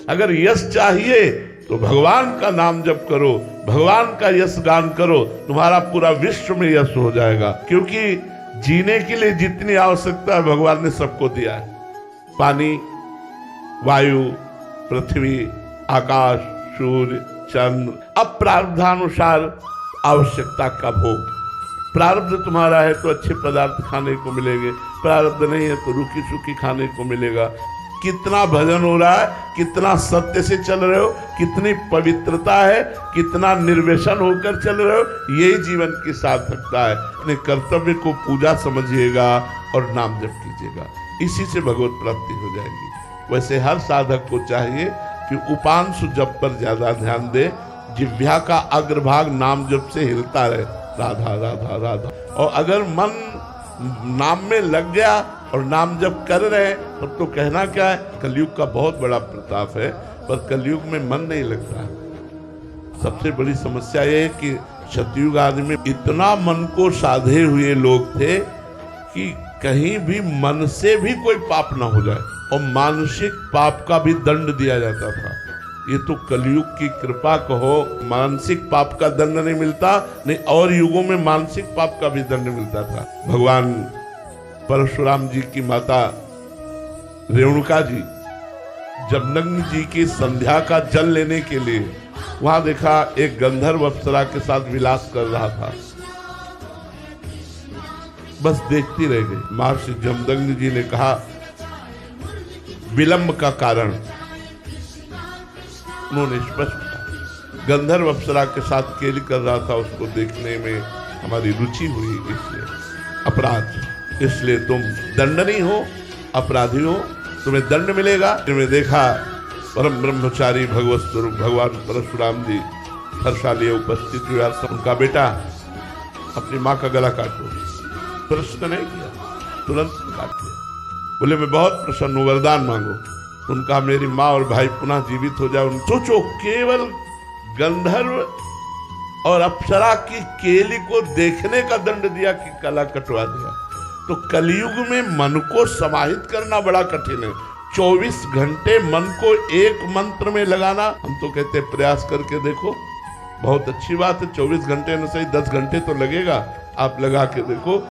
अगर यश चाहिए तो भगवान का नाम जप करो, भगवान का यश गान करो, तुम्हारा पूरा विश्व में यश हो जाएगा। क्योंकि जीने के लिए जितनी आवश्यकता है भगवान ने सबको दिया है। पानी, वायु, पृथ्वी, आकाश, सूर्य, चंद्र। अब प्रारब्धानुसार आवश्यकता का भोग। प्रारब्ध तुम्हारा है तो अच्छे पदार्थ खाने को मिलेंगे, प्रारब्ध नहीं है तो रूखी सूखी खाने को मिलेगा। कितना भजन हो रहा है, कितना सत्य से चल रहे हो, कितनी पवित्रता है, कितना निर्व्यसन होकर चल रहे हो, यही जीवन की सार्थकता है। अपने कर्तव्य को पूजा समझिएगा और नाम जप कीजिएगा, इसी से भगवत प्राप्ति हो जाएगी। वैसे हर साधक को चाहिए कि उपांशु जप पर ज्यादा ध्यान दे, जिह्वा का अग्रभाग नाम जप से हिलता रहे, राधा राधा राधा। और अगर मन नाम में लग गया और नाम जप कर रहे तब तो कहना क्या है। कलयुग का बहुत बड़ा प्रताप है, पर कलयुग में मन नहीं लगता। सबसे बड़ी समस्या ये है कि सतयुग आदि में इतना मन को साधे हुए लोग थे कि कहीं भी मन से भी कोई पाप ना हो जाए, और मानसिक पाप का भी दंड दिया जाता था। ये तो कलयुग की कृपा कहो, मानसिक पाप का दंड नहीं मिलता, नहीं और युगों में मानसिक पाप का भी दंड मिलता था। भगवान परशुराम जी की माता रेणुका जी जमदग्नि जी की संध्या का जल लेने के लिए वहां देखा एक गंधर्व अप्सरा के साथ विलास कर रहा था। बस देखती रह गई। महर्षि जमदग्नि जी ने कहा, विलंब का कारण उन्होंने स्पष्ट कहा। गंधर्व अप्सरा के साथ केली कर रहा था, उसको देखने में हमारी रुचि हुई, इसलिए अपराध। इसलिए तुम दंडनीय हो, अपराधी हो, तुम्हें दंड मिलेगा। तुम्हें देखा परम ब्रह्मचारी भगवत स्वरूप भगवान परशुराम जी हर्षा लिए उपस्थित हुआ। उनका बेटा, अपनी माँ का गला काटो। प्रश्न नहीं किया, तुरंत काट दिया। बोले मैं बहुत प्रसन्न हूँ, वरदान मांगो। उनका मेरी माँ और भाई पुनः जीवित हो जाए। सोचो, केवल गंधर्व और अप्सरा की केली को देखने का दंड दिया कि गला कटवा दिया। तो कलयुग में मन को समाहित करना बड़ा कठिन है। 24 घंटे मन को एक मंत्र में लगाना, हम तो कहते प्रयास करके देखो, बहुत अच्छी बात है। 24 घंटे न सही 10 घंटे तो लगेगा, आप लगा के देखो।